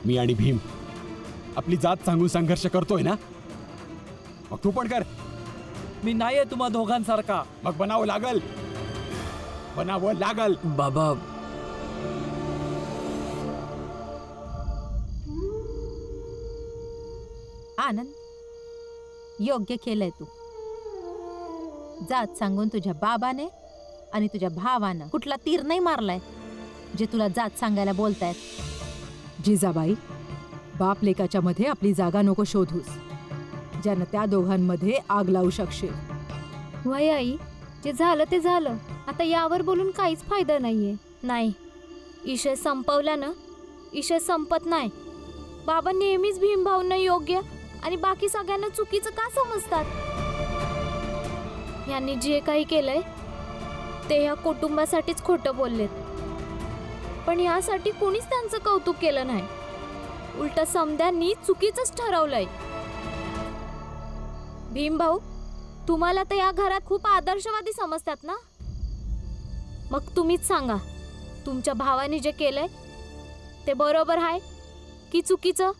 मी आणि भीम आपली जात सांगून संघर्ष करतोय ना, मग तू पण कर. मी नाहीये तुम्हा दोघांसारखा. मग बनावं लागल, बनावं लागल. बाबा, आनंद, योग्य केलंय तू. जात सांगून तुझ्या बाबाने आणि तुझ्या भावानं कुठला तीर नाही मारलाय जे तुला जात सांगायला बोलतायत. जिजाबाई, बाप लेकाच्या मध्ये आपली जागा नको शोधूस, ज्यानं त्या दोघांमध्ये आग लावू शकशील. वय आई, जे झालं ते झालं. आता यावर बोलून काहीच फायदा नाहीये. नाही, इशय संपवला ना, इशय संपत नाही. बाबा नेहमीच भीमभाऊंना योग्य आणि बाकी सगळ्यांना चुकीचं का समजतात? यांनी जे काही केलंय ते या कुटुंबासाठीच खोटं बोललेत, पण यासाठी कुणीच त्यांचं कौतुक केलं नाही. उलट समद्यांनी चुकीचंच ठरवलंय. भीमभाऊ, तुम्हाला तर या घरात खूप आदर्शवादी समजतात ना, मग तुम्हीच सांगा, तुमच्या भावाने जे केलंय ते बरोबर आहे की चुकीचं?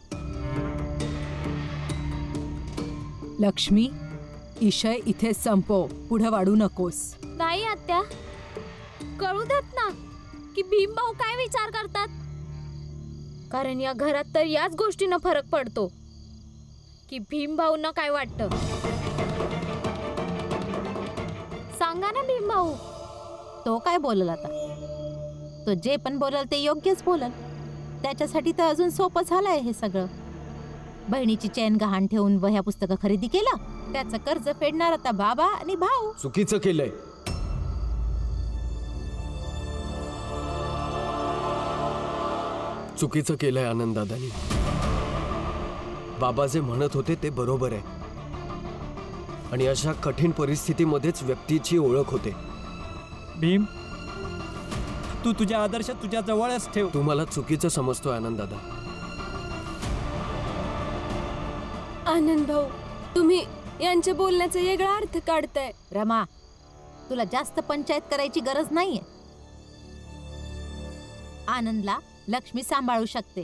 लक्ष्मी, इशय इथे संपव, पुढे वाढू नकोस. नाही आत्या, कळू देत ना की भीमभाऊ काय विचार करतात, कारण या घरात तर याच गोष्टीनं फरक पडतो की भीमभाऊंना काय वाटतं. सांगा ना भीमभाऊ. तो काय बोलल आता? तो जे पण बोलल ते योग्यच बोलल. त्याच्यासाठी तर अजून सोपं झालंय हे सगळं. बहिणीची चैन गहाण ठेवून वह्या पुस्तकं खरेदी केलं, त्याचं कर्ज फेडणार आता बाबा आणि भाऊ. चुकीचं केलंय. चुकीचं केलंय आनंददादानी. बाबा जे म्हणत होते ते बरोबर आहे, आणि अशा कठीण परिस्थितीमध्येच व्यक्तीची ओळख होते. भीम, तू तुझ्या आदर्श तुझ्या जवळच ठेव. तुम्हाला चुकीचं समजतोय आनंददादा. आनंद भाऊ, तुम्ही यांच्या बोलण्याचा वेगळा अर्थ काढताय. रमा, तुला जास्त पंचायत करायची गरज नाहीये. आनंदला लक्ष्मी सांभाळू शकते.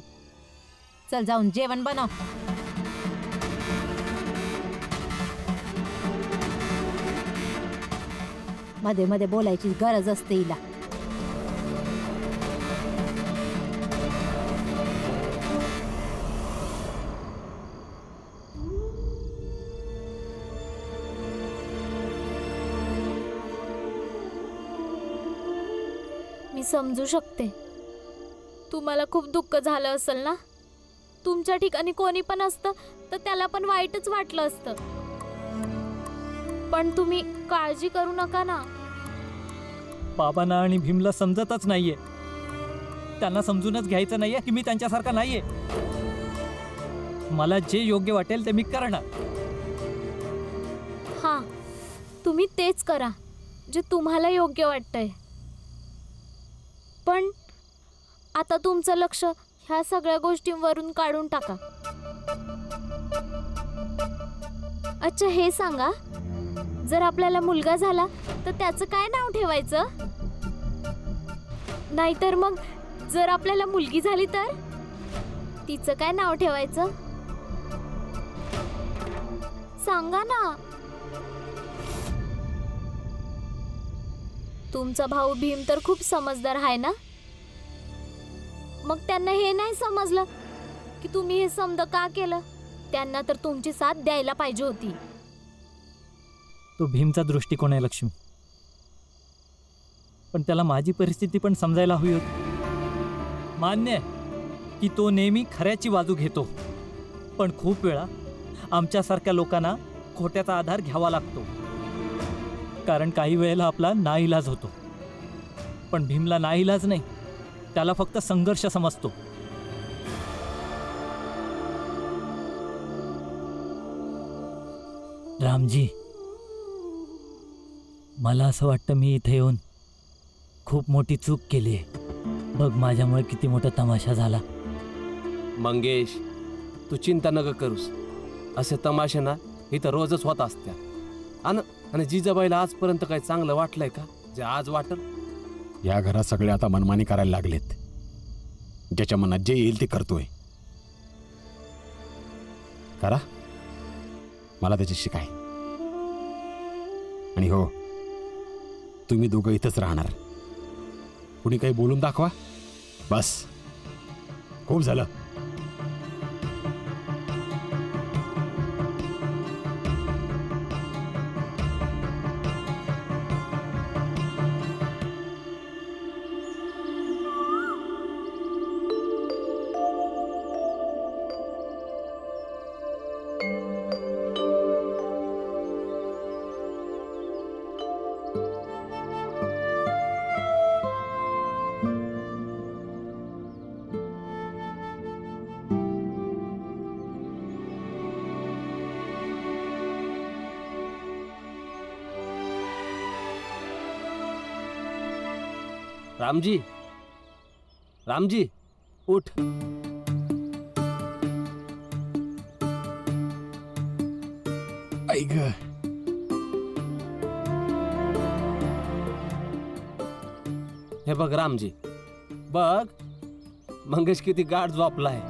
चल जाऊन जेवण बनव. मध्ये मध्ये बोलायची गरज असते हिला. मी समजू शकते, तुम्हाला खूप दुःख झालं असेल ना. तुमच्या ठिकाणी कोणी पण असतं तर त्याला पण वाईटच वाटलं असतं, पण तुम्ही काळजी करू नका ना. बाबांना आणि भीमला समजतच नाहीये. त्यांना समजूनच घ्यायचं नाहीये की मी त्यांच्यासारखा नाहीये. मला जे योग्य वाटेल ते मी करणार. हां, तुम्ही तेच करा जे तुम्हाला योग्य वाटतंय. पण आता तुमचं लक्ष ह्या सगळ्या गोष्टींवरून काढून टाका. अच्छा, हे सांगा, जर आपल्याला मुलगा झाला तर त्याचं काय नाव ठेवायचं? नाहीतर मग जर आपल्याला मुलगी झाली तर तिचं काय नाव ठेवायचं? सांगा ना. तुमचा भाऊ भीम तर खूप समजदार आहे ना. मग त्यांना हे नाही समजलं की तुम्ही हे समज का केलं? त्यांना तर तुमची साथ द्यायला पाहिजे होती. तो भीमचा दृष्टिकोन आहे लक्ष्मी, पण त्याला माझी परिस्थिती पण समजायला हवी होती. मान्य आहे की तो नेहमी खऱ्याची बाजू घेतो, पण खूप वेळा आमच्यासारख्या लोकांना खोट्याचा आधार घ्यावा लागतो, कारण काही वेळेला आपला नाईलाज होतो. पण भीमला नाईलाज नाही, त्याला फक्त संघर्ष समजतो. रामजी, मला असं वाटतं मी इथे येऊन खूप मोठी चूक केली आहे. बघ माझ्यामुळे किती मोठा तमाशा झाला. मंगेश, तू चिंता नका करूस. असे तमाशे ना इथं रोजच होत असत्या. आणि जिजाबाईला आजपर्यंत काही चांगलं वाटलंय का जे आज वाटल? या घरात सगळे आता मनमानी करायला लागलेत. ज्याच्या मनात जे येईल ते करतोय. करा, मला त्याची शिकाय. आणि हो, तुम्ही दोघं इथंच राहणार. कुणी काही बोलून दाखवा, बस खूप झालं. रामजी, रामजी, उठ. ऐक, हे बघ रामजी, बघ मंगेश किती गाढ झोपलाय.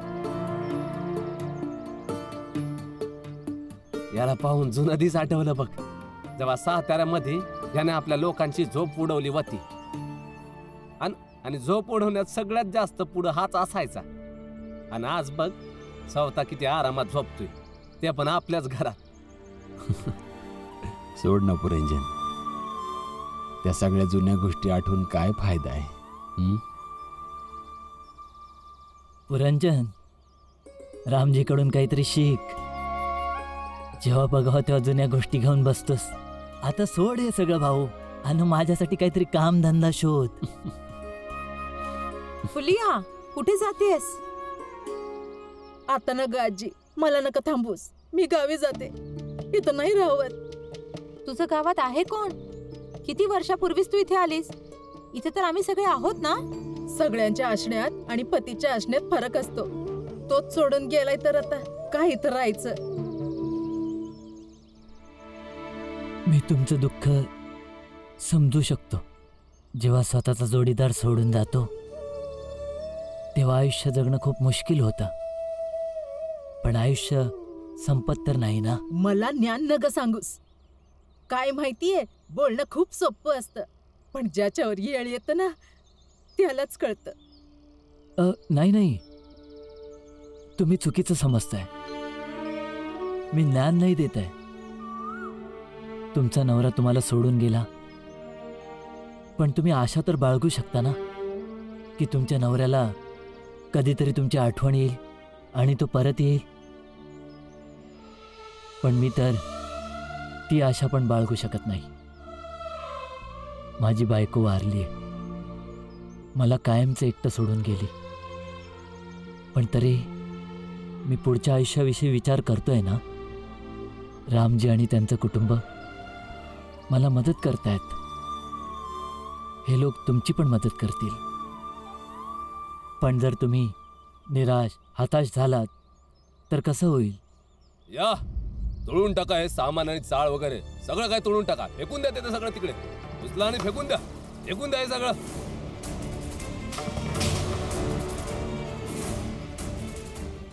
याला पाहून जुनं दिस आठवलं बघ, जेव्हा साताऱ्यामध्ये याने आपल्या लोकांची झोप उडवली होती. आणि झोप उडवण्यात सगळ्यात जास्त पुढं हाच असायचा. आणि आज बघ स्वतः किती आरामात झोपतोय, ते पण आपल्याच घरात. सोड ना पुरंजन, त्या सगळ्या जुन्या गोष्टी आठवून काय फायदा आहे? पुरंजन, रामजीकडून काहीतरी शिक. जेव्हा बघावं तेव्हा जुन्या गोष्टी घेऊन बसतोस. आता सोड हे सगळं भाऊ, आणि माझ्यासाठी काहीतरी काम धंदा शोध. फुलिया, कुठे जातेस? आता ना ग आजी, मला नका थांबूस. मी गावी जाते, इथं नाही राहत. तुझं गावात आहे कोण? किती वर्षापूर्वीच तू इथे आलीस? इथे तर आम्ही सगळे आहोत ना. सगळ्यांच्या असण्यात आणि पतीच्या असण्यात फरक असतो. तोच सोडून गेलाय तर आता काय इथं राहायचं? मी तुमचं दुःख समजू शकतो. जेव्हा स्वतःचा जोडीदार सोडून जातो तेव्हा आयुष्य जगणं खूप मुश्किल होतं. पण आयुष्य संपत तर नाही ना. मला ज्ञान न ग सांगूस. काय माहितीये, बोलणं खूप सोपं असतं, पण ज्याच्यावर येळ येतं ना त्यालाच कळतं. नाही, तुम्ही चुकीचं समजताय. मी ज्ञान नाही देत आहे. तुमचा नवरा तुम्हाला सोडून गेला, पण तुम्ही आशा तर बाळगू शकता ना की तुमच्या नवऱ्याला कधीतरी तुमची आठवण येईल आणि तो परत येईल. पण मी तर ती आशा पण बाळगू शकत नाही. माझी बायको वारली आहे, मला कायमचं एकटं सोडून गेली. पण तरी मी पुढच्या आयुष्याविषयी विचार करतोय ना. रामजी आणि त्यांचं कुटुंब मला मदत करतायत. हे लोक तुमची पण मदत करतील. पण जर तुम्ही निराश, हताश झालात तर कसं होईल? या तोडून टाका हे सामान आणि चाळ वगैरे सगळं काय तोडून टाका. फेकून द्या ते सगळं तिकडे. उचला आणि फेकून द्या. फेकून द्या हे सगळं.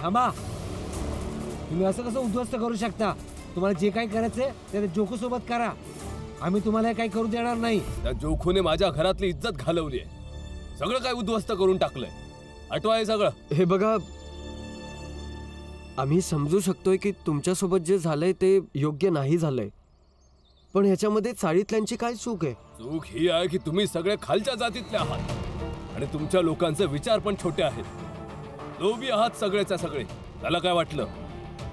थांबा, तुम्ही असं कसं उद्ध्वस्त करू शकता? तुम्हाला जे काही करायचंय ते जोखू सोबत करा. आम्ही तुम्हाला काही करू देणार नाही. त्या जोखूने माझ्या घरातली इज्जत घालवली आहे. सगळं काय उद्ध्वस्त करून टाकलंय. हटवा हे सगळं. हे बघा, आम्ही समजू शकतोय की तुमच्यासोबत जे झालंय ते योग्य नाही झालंय, पण ह्याच्यामध्ये चाळीतल्यांची काय चूक आहे? चूक ही आहे की तुम्ही सगळे खालच्या जातीतले आहात आणि तुमच्या लोकांचे विचार पण छोटे आहेत. लोभी आहात सगळेच्या सगळे. त्याला काय वाटलं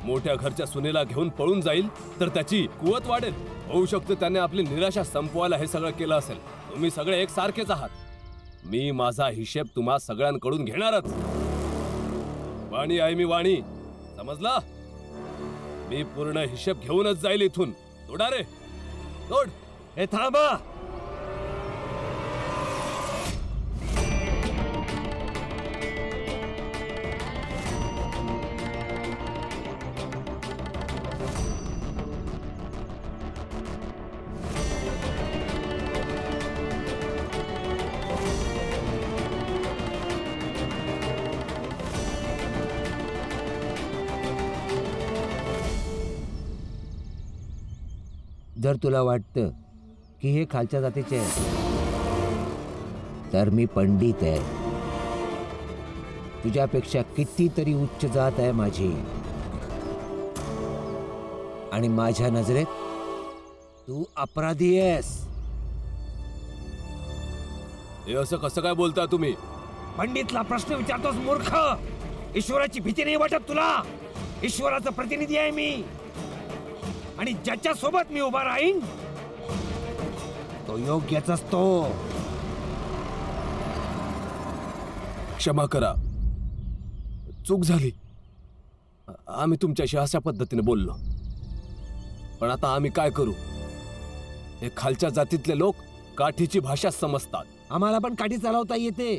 मोठ्या घरच्या सुनेला घेऊन पळून जाईल तर त्याची कुवत वाढेल. होऊ शकतं त्याने आपली निराशा संपवायला हे सगळं केलं असेल. तुम्ही सगळे एकसारखेच आहात. मी माझा हिशेब तुम्हा सगळ्यांकडून घेणारच. वाणी आहे मी, वाणी, समजला? मी पूर्ण हिशेब घेऊनच जाईल इथून. तोडा रे, तोड. हे थांबा. जर तुला वाटतं की हे खालच्या जातीचे आहे तर मी पंडित आहे. तुझ्यापेक्षा कितीतरी उच्च जात आहे माझी, आणि माझ्या नजरेत तू अपराधी आहेस. हे असं कसं काय बोलता तुम्ही? पंडितला प्रश्न विचारतोस मूर्ख? ईश्वराची भीती नाही वाटत तुला? ईश्वराचा प्रतिनिधी आहे मी, आणि ज्याच्या सोबत मी उभा राहीन तो योग्यच असतो. क्षमा करा, चूक झाली. आम्ही तुमच्याशी अशा पद्धतीने बोललो, पण आता आम्ही काय करू? हे खालच्या जातीतले लोक काठीची भाषा समजतात. आम्हाला पण काठी चालवता येते.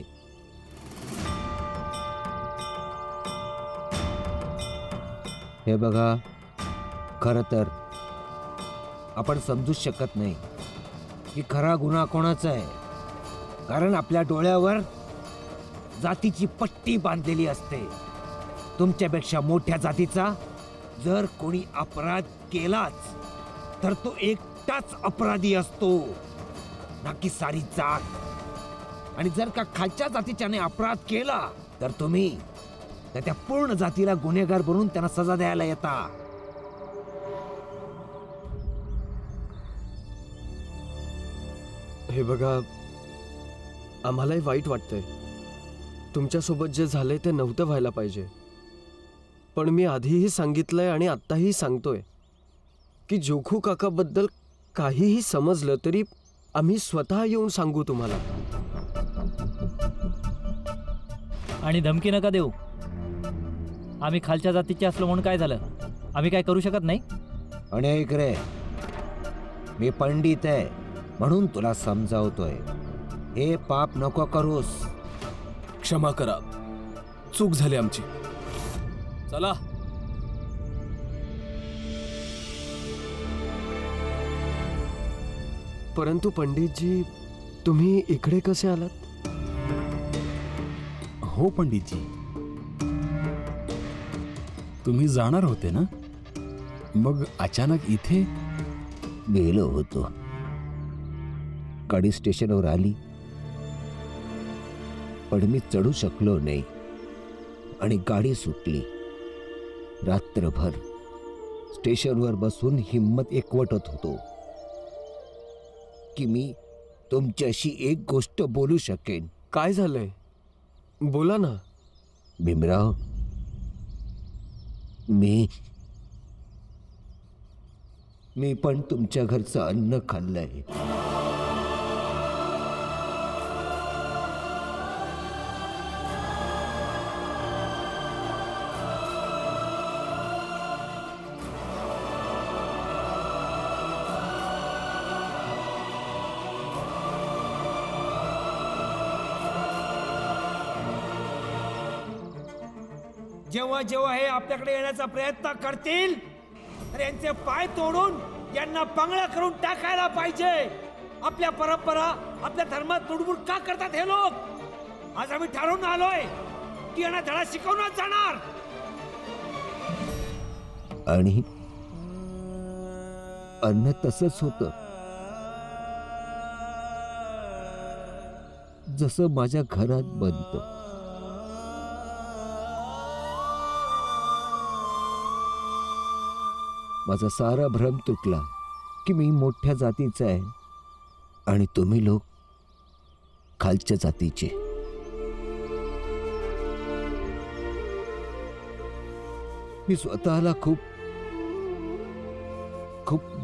हे बघा, खरं तर आपण समजूच शकत नाही की खरा गुन्हा कोणाचा आहे, कारण आपल्या डोळ्यावर जातीची पट्टी बांधलेली असते. तुमच्यापेक्षा मोठ्या जातीचा जर कोणी अपराध केलाच तर तो एकटाच अपराधी असतो, ना की सारी जात. आणि जर का खालच्या जातीच्याने अपराध केला तर तुम्ही त्या पूर्ण जातीला गुन्हेगार बनवून त्यांना सजा द्यायला येता. हे बघा, आम्हालाही वाईट वाटतंय. तुमच्यासोबत जे झालंय ते नव्हतं व्हायला पाहिजे. पण मी आधीही सांगितलंय आणि आत्ताही सांगतोय की जोखू काकाबद्दल काहीही समजलं तरी आम्ही स्वतः येऊन सांगू तुम्हाला. आणि धमकी नका देऊ. आम्ही खालच्या जातीचे असलो म्हणून काय झालं? आम्ही काय करू शकत नाही? आणि ऐक रे, मी पंडित आहे म्हणून तुला समजावतोय, हे पाप नको करूस. क्षमा करा, चूक झाली आमची. चला. परंतु पंडितजी, तुम्ही इकडे कसे आलात? हो पंडितजी, तुम्ही जाणार होते ना, मग अचानक इथे? गेलो होतो, गाडी स्टेशनवर आली पण मी चढू शकलो नाही आणि गाडी सुटली. रात्रभर स्टेशनवर बसून हिम्मत एकवटत होतो की मी तुमच्याशी एक गोष्ट बोलू शकेन. काय झालंय? बोला ना. भीमराव, मी पण तुमच्या घरचं अन्न खाल्लंय. जेव्हा जेव्हा हे आपल्याकडे येण्याचा प्रयत्न करतील तर यांचे पाय तोडून यांना पांगळा करून टाकायला पाहिजे. आपल्या परंपरा, आपल्या धर्मात लुडबुड का करतात हे लोक? आज आम्ही ठरवून आलोय की यांना धडा शिकवूनच जाणार. आणि अन्न तसंच होतं जसं माझ्या घरात बनतं. माझा सारा भ्रम तुटला की मी मोठ्या जातीचा आहे आणि तुम्ही लोक खालच्या जातीचे. मी स्वतःला खूप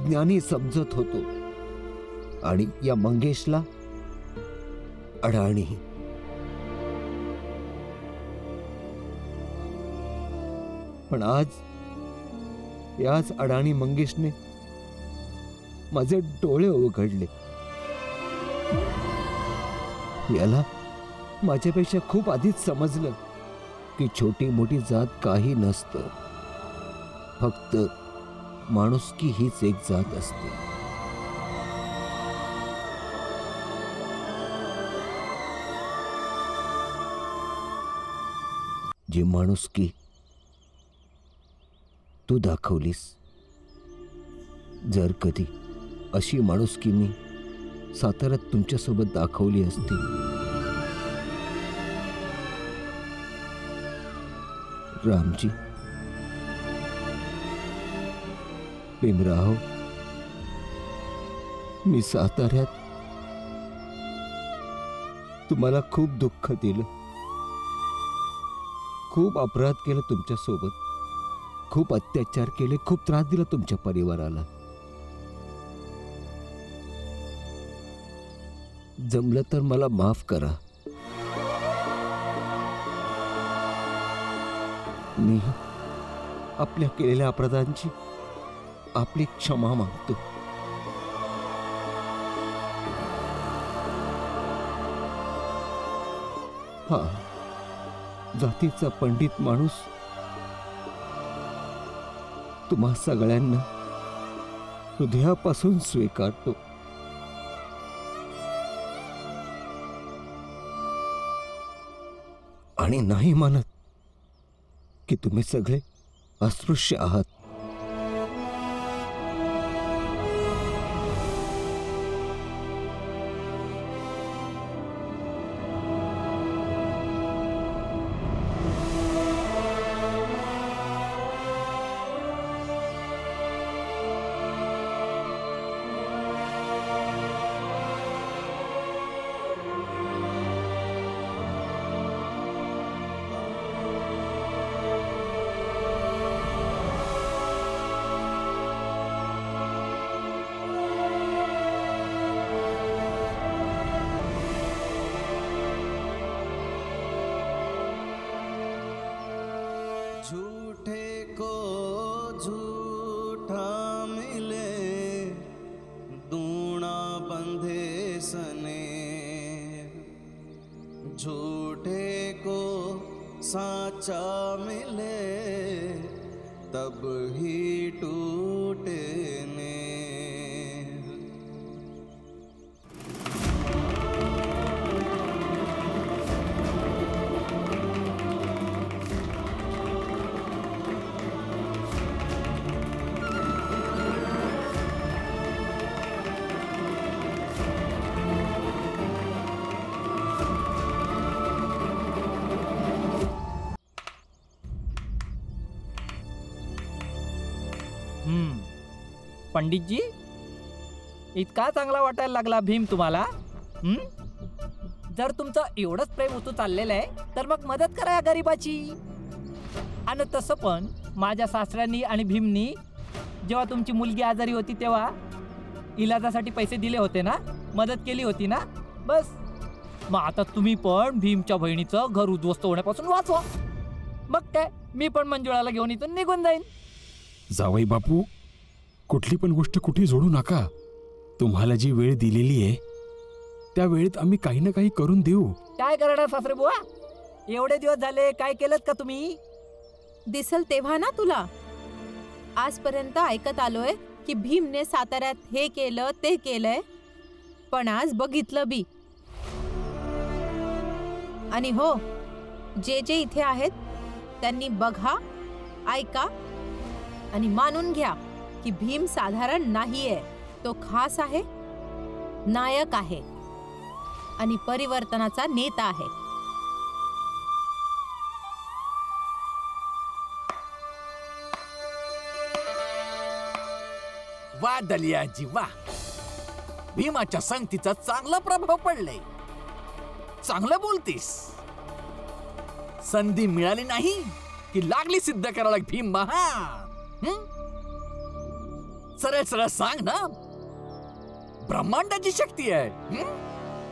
ज्ञानी समजत होतो आणि या मंगेशला अडाणी. पण याच अडाणी मंगेशने माझे डोळे उघडले. याला माझ्यापेक्षा खूप आधीच समजलं की छोटी मोठी जात काही नसतं, फक्त माणुसकी हीच एक जात असते. जी माणुसकी तू दाखवलीस, जर कधी अशी माणुसकी मी साताऱ्यात तुमच्यासोबत दाखवली असती. रामजी, भीमराव, मी साताऱ्यात तुम्हाला खूप दुःख दिलं, खूप अपराध केला तुमच्यासोबत, खूप अत्याचार केले, खूप त्रास दिला तुमच्या परिवाराला. जमलं तर मला माफ करा. मी आपल्या केलेल्या अपराधांची आपली क्षमा मागतो. हा जातीचा पंडित माणूस तुम्हा सगळ्यांना हृदयापासून स्वीकारतो. आणि नाही मानत की तुम्ही सगळे अस्पृश्य आहात. झूठे को झूठा मिले, दूना बंधे सने, झूठे को साचा मिले, तब ही टूटे ने. पंडितजी, इतका चांगला वाटायला लागला भीम तुम्हाला? जर तुमचं एवढंच प्रेम होतं चाललेलं आहे तर मग मदत करा या गरीबाची. आणि तसं पण माझ्या सासऱ्यांनी आणि भीमनी जेव्हा तुमची मुलगी आजारी होती तेव्हा इलाजासाठी पैसे दिले होते ना, मदत केली होती ना. बस मग आता तुम्ही पण भीमच्या बहिणीचं घर उद्ध्वस्त होण्यापासून वाचवा. मग काय, मी पण मंजुळाला घेऊन इथून निघून जाईन. जावई बापू, कुठली पण गोष्ट कुठे जोडू नका. तुम्हाला जी वेळ दिलेली आहे त्या वेळेत आम्ही काही ना काही करून देऊ. काय करणार सासरे बुवा? एवढे दिवस झाले काय केलं का तुम्ही? दिसल तेव्हा ना तुला. आजपर्यंत ऐकत आलोय की भीमने साताऱ्यात हे केलं ते केलंय, पण आज बघितलं बी. आणि हो, जे जे इथे आहेत त्यांनी बघा, ऐका आणि मानून घ्या की भीम साधारण नाहीये. तो खास आहे, नायक आहे आणि परिवर्तनाचा नेता आहे. वा दलियाजी वा, भीमाच्या संगतीचा चांगला प्रभाव पडलाय. चांगलं बोलतीस. संधी मिळाली नाही की लागली सिद्ध करायला भीम महान. सरळ सरळ सांग ना, ब्रह्मांडाची शक्ती आहे.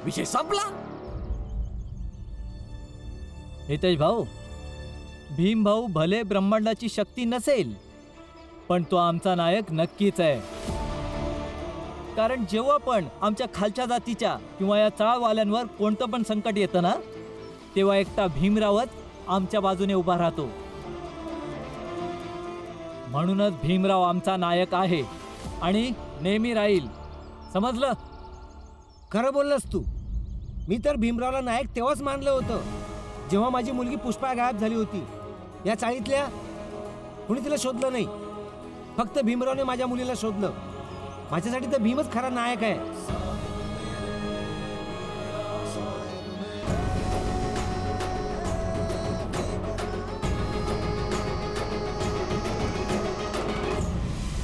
विषय संपला. हितेश भाऊ, भीम भाऊ भले ब्रह्मांडाची शक्ती नसेल पण तो आमचा नायक नक्कीच आहे. कारण जेव्हा पण आमच्या खालच्या जातीच्या किंवा या चाळवाल्यांवर कोणतं पण संकट येतं ना, तेव्हा एकटा भीमरावच आमच्या बाजूने उभा राहतो. म्हणूनच भीमराव आमचा नायक आहे आणि नेहमी राहील. समजलं? खरं बोललास तू. मी तर भीमरावला नायक तेव्हाच मानलं होतं जेव्हा माझी मुलगी पुष्पा गायब झाली होती. या चाळीतल्या कुणी तिला शोधलं नाही, फक्त भीमरावने माझ्या मुलीला शोधलं. माझ्यासाठी तर भीमच खरा नायक आहे.